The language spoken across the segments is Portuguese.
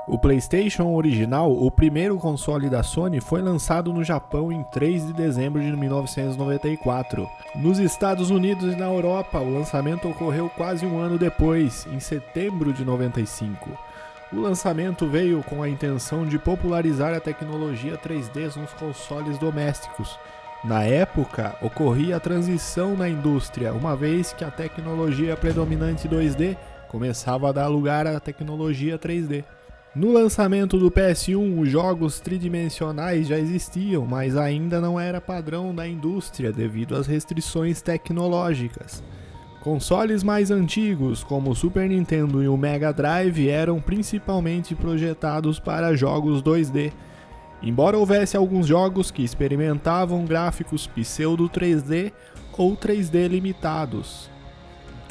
O PlayStation original, o primeiro console da Sony, foi lançado no Japão em 3 de dezembro de 1994. Nos Estados Unidos e na Europa, o lançamento ocorreu quase um ano depois, em setembro de 95. O lançamento veio com a intenção de popularizar a tecnologia 3D nos consoles domésticos. Na época, ocorria a transição na indústria, uma vez que a tecnologia predominante 2D começava a dar lugar à tecnologia 3D. No lançamento do PS1, os jogos tridimensionais já existiam, mas ainda não era padrão da indústria devido às restrições tecnológicas. Consoles mais antigos, como o Super Nintendo e o Mega Drive, eram principalmente projetados para jogos 2D. Embora houvesse alguns jogos que experimentavam gráficos pseudo 3D ou 3D limitados.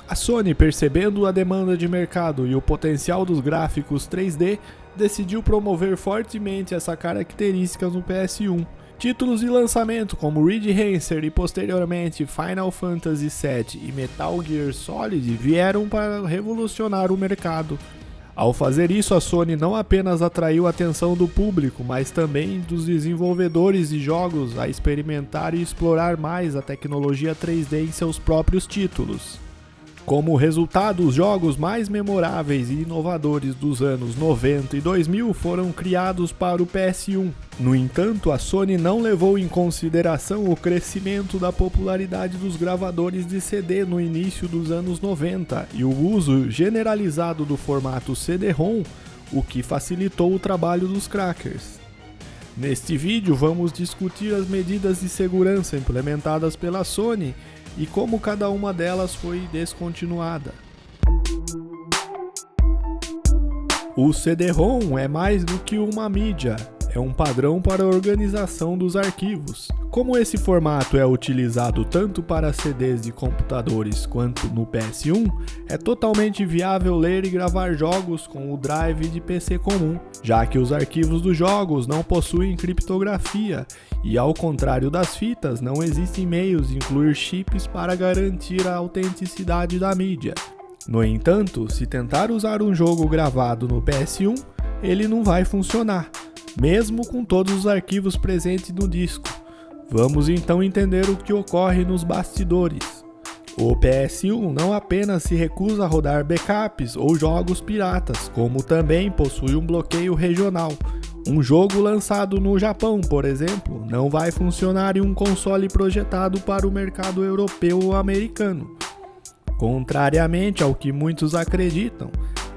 A Sony, percebendo a demanda de mercado e o potencial dos gráficos 3D, decidiu promover fortemente essa característica no PS1. Títulos de lançamento como Ridge Racer e posteriormente Final Fantasy VII e Metal Gear Solid vieram para revolucionar o mercado. Ao fazer isso, a Sony não apenas atraiu a atenção do público, mas também dos desenvolvedores de jogos a experimentar e explorar mais a tecnologia 3D em seus próprios títulos. Como resultado, os jogos mais memoráveis e inovadores dos anos 90 e 2000 foram criados para o PS1. No entanto, a Sony não levou em consideração o crescimento da popularidade dos gravadores de CD no início dos anos 90 e o uso generalizado do formato CD-ROM, o que facilitou o trabalho dos crackers. Neste vídeo, vamos discutir as medidas de segurança implementadas pela Sony e como cada uma delas foi descontinuada. O CD-ROM é mais do que uma mídia, é um padrão para a organização dos arquivos. Como esse formato é utilizado tanto para CDs de computadores quanto no PS1, é totalmente viável ler e gravar jogos com o drive de PC comum, já que os arquivos dos jogos não possuem criptografia e, ao contrário das fitas, não existem meios de incluir chips para garantir a autenticidade da mídia. No entanto, se tentar usar um jogo gravado no PS1, ele não vai funcionar, mesmo com todos os arquivos presentes no disco. Vamos então entender o que ocorre nos bastidores. O PS1 não apenas se recusa a rodar backups ou jogos piratas, como também possui um bloqueio regional. Um jogo lançado no Japão, por exemplo, não vai funcionar em um console projetado para o mercado europeu ou americano. Contrariamente ao que muitos acreditam,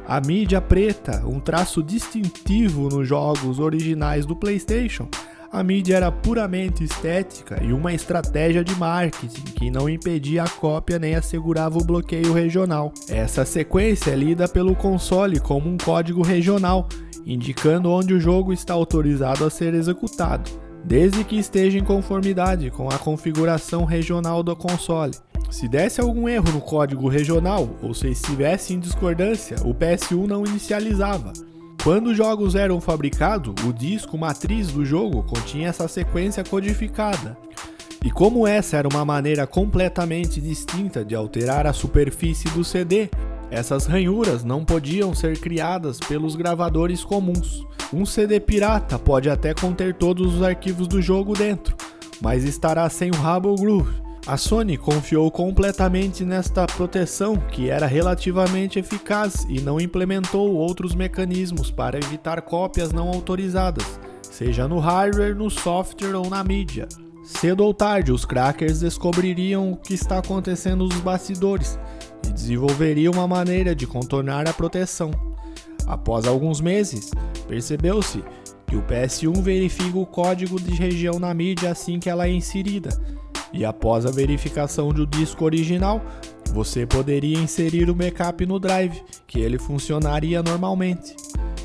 a mídia preta, um traço distintivo nos jogos originais do PlayStation, a mídia era puramente estética e uma estratégia de marketing que não impedia a cópia nem assegurava o bloqueio regional. Essa sequência é lida pelo console como um código regional, indicando onde o jogo está autorizado a ser executado, desde que esteja em conformidade com a configuração regional do console. Se desse algum erro no código regional, ou se estivesse em discordância, o PS1 não inicializava. Quando os jogos eram fabricados, o disco matriz do jogo continha essa sequência codificada. E como essa era uma maneira completamente distinta de alterar a superfície do CD, essas ranhuras não podiam ser criadas pelos gravadores comuns. Um CD pirata pode até conter todos os arquivos do jogo dentro, mas estará sem o Hubble Groove. A Sony confiou completamente nesta proteção, que era relativamente eficaz, e não implementou outros mecanismos para evitar cópias não autorizadas, seja no hardware, no software ou na mídia. Cedo ou tarde, os crackers descobririam o que está acontecendo nos bastidores e desenvolveriam uma maneira de contornar a proteção. Após alguns meses, percebeu-se que o PS1 verifica o código de região na mídia assim que ela é inserida, e após a verificação do disco original, você poderia inserir o backup no drive, que ele funcionaria normalmente.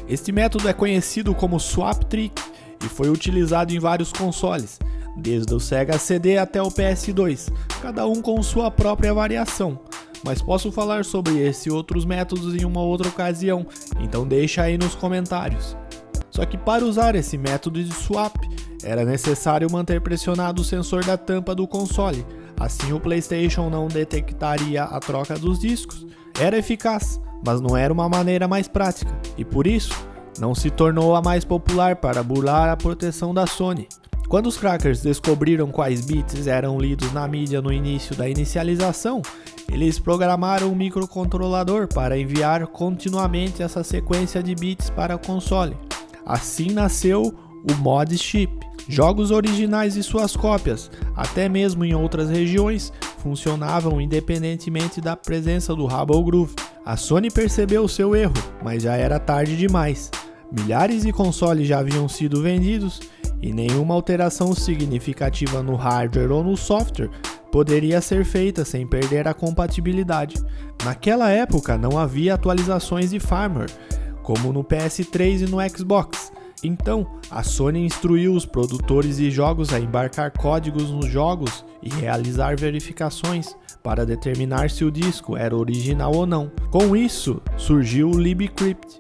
Este método é conhecido como Swap Trick e foi utilizado em vários consoles, desde o Sega CD até o PS2, cada um com sua própria variação. Mas posso falar sobre esse e outros métodos em uma outra ocasião, então deixa aí nos comentários. Só que para usar esse método de swap, era necessário manter pressionado o sensor da tampa do console, assim o PlayStation não detectaria a troca dos discos. Era eficaz, mas não era uma maneira mais prática, e por isso, não se tornou a mais popular para burlar a proteção da Sony. Quando os crackers descobriram quais bits eram lidos na mídia no início da inicialização, eles programaram um microcontrolador para enviar continuamente essa sequência de bits para o console. Assim nasceu o mod chip. Jogos originais e suas cópias, até mesmo em outras regiões, funcionavam independentemente da presença do Hubble Groove. A Sony percebeu seu erro, mas já era tarde demais. Milhares de consoles já haviam sido vendidos e nenhuma alteração significativa no hardware ou no software poderia ser feita sem perder a compatibilidade. Naquela época não havia atualizações de firmware, como no PS3 e no Xbox. Então, a Sony instruiu os produtores de jogos a embarcar códigos nos jogos e realizar verificações para determinar se o disco era original ou não. Com isso, surgiu o libcrypt.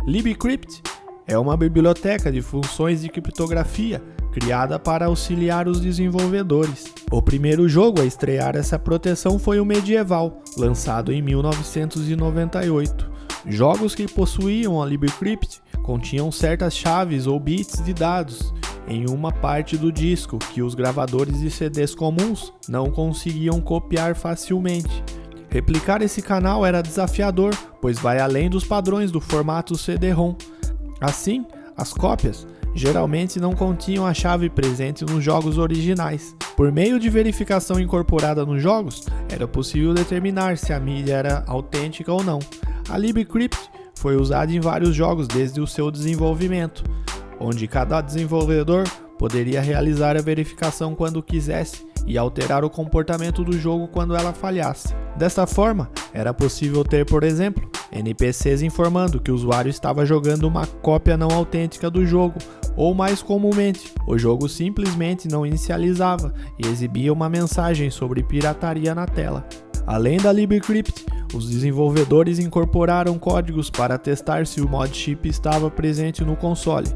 libcrypt é uma biblioteca de funções de criptografia criada para auxiliar os desenvolvedores. O primeiro jogo a estrear essa proteção foi o Medieval, lançado em 1998. Jogos que possuíam a libcrypt continham certas chaves ou bits de dados em uma parte do disco que os gravadores de CDs comuns não conseguiam copiar facilmente. Replicar esse canal era desafiador, pois vai além dos padrões do formato CD-ROM. Assim, as cópias geralmente não continham a chave presente nos jogos originais. Por meio de verificação incorporada nos jogos, era possível determinar se a mídia era autêntica ou não. A libcrypt foi usada em vários jogos desde o seu desenvolvimento, onde cada desenvolvedor poderia realizar a verificação quando quisesse e alterar o comportamento do jogo quando ela falhasse. Desta forma, era possível ter, por exemplo, NPCs informando que o usuário estava jogando uma cópia não autêntica do jogo, ou mais comumente, o jogo simplesmente não inicializava e exibia uma mensagem sobre pirataria na tela. Além da libcrypt, os desenvolvedores incorporaram códigos para testar se o mod chip estava presente no console.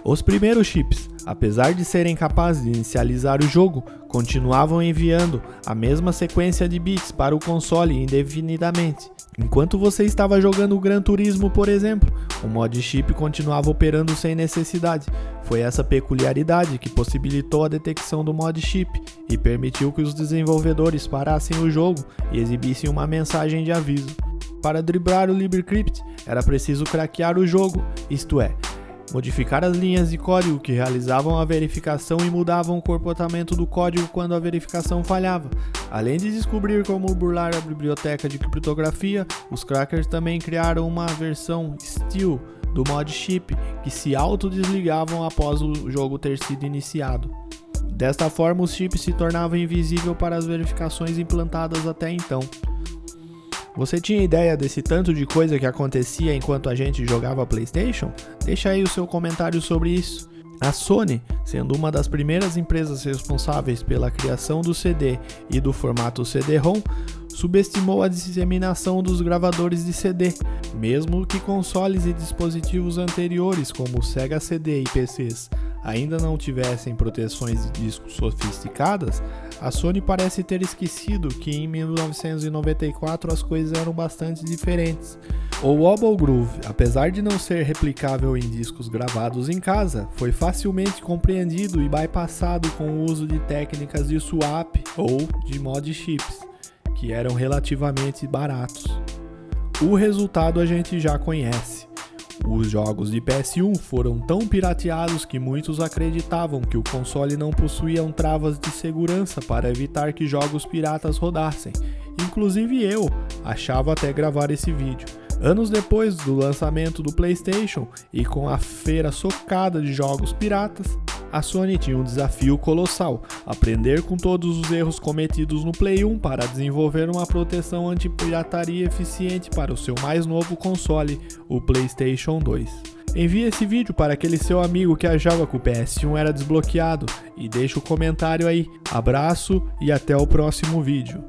Os primeiros chips, apesar de serem capazes de inicializar o jogo, continuavam enviando a mesma sequência de bits para o console indefinidamente. Enquanto você estava jogando o Gran Turismo, por exemplo, o mod chip continuava operando sem necessidade. Foi essa peculiaridade que possibilitou a detecção do mod chip e permitiu que os desenvolvedores parassem o jogo e exibissem uma mensagem de aviso. Para driblar o libcrypt, era preciso craquear o jogo, isto é, modificar as linhas de código que realizavam a verificação e mudavam o comportamento do código quando a verificação falhava. Além de descobrir como burlar a biblioteca de criptografia, os crackers também criaram uma versão Steal do mod chip que se autodesligavam após o jogo ter sido iniciado. Desta forma, os chips se tornavam invisíveis para as verificações implantadas até então. Você tinha ideia desse tanto de coisa que acontecia enquanto a gente jogava PlayStation? Deixa aí o seu comentário sobre isso. A Sony, sendo uma das primeiras empresas responsáveis pela criação do CD e do formato CD-ROM, subestimou a disseminação dos gravadores de CD. Mesmo que consoles e dispositivos anteriores como o Sega CD e PCs ainda não tivessem proteções de disco sofisticadas, a Sony parece ter esquecido que em 1994 as coisas eram bastante diferentes. O Hubble Groove, apesar de não ser replicável em discos gravados em casa, foi facilmente compreendido e bypassado com o uso de técnicas de swap ou de mod chips, que eram relativamente baratos. O resultado a gente já conhece. Os jogos de PS1 foram tão pirateados que muitos acreditavam que o console não possuía travas de segurança para evitar que jogos piratas rodassem. Inclusive eu achava até gravar esse vídeo. Anos depois do lançamento do PlayStation e com a feira socada de jogos piratas, a Sony tinha um desafio colossal: aprender com todos os erros cometidos no Play 1 para desenvolver uma proteção anti-pirataria eficiente para o seu mais novo console, o PlayStation 2. Envie esse vídeo para aquele seu amigo que achava que o PS1 era desbloqueado e deixa o comentário aí. Abraço e até o próximo vídeo.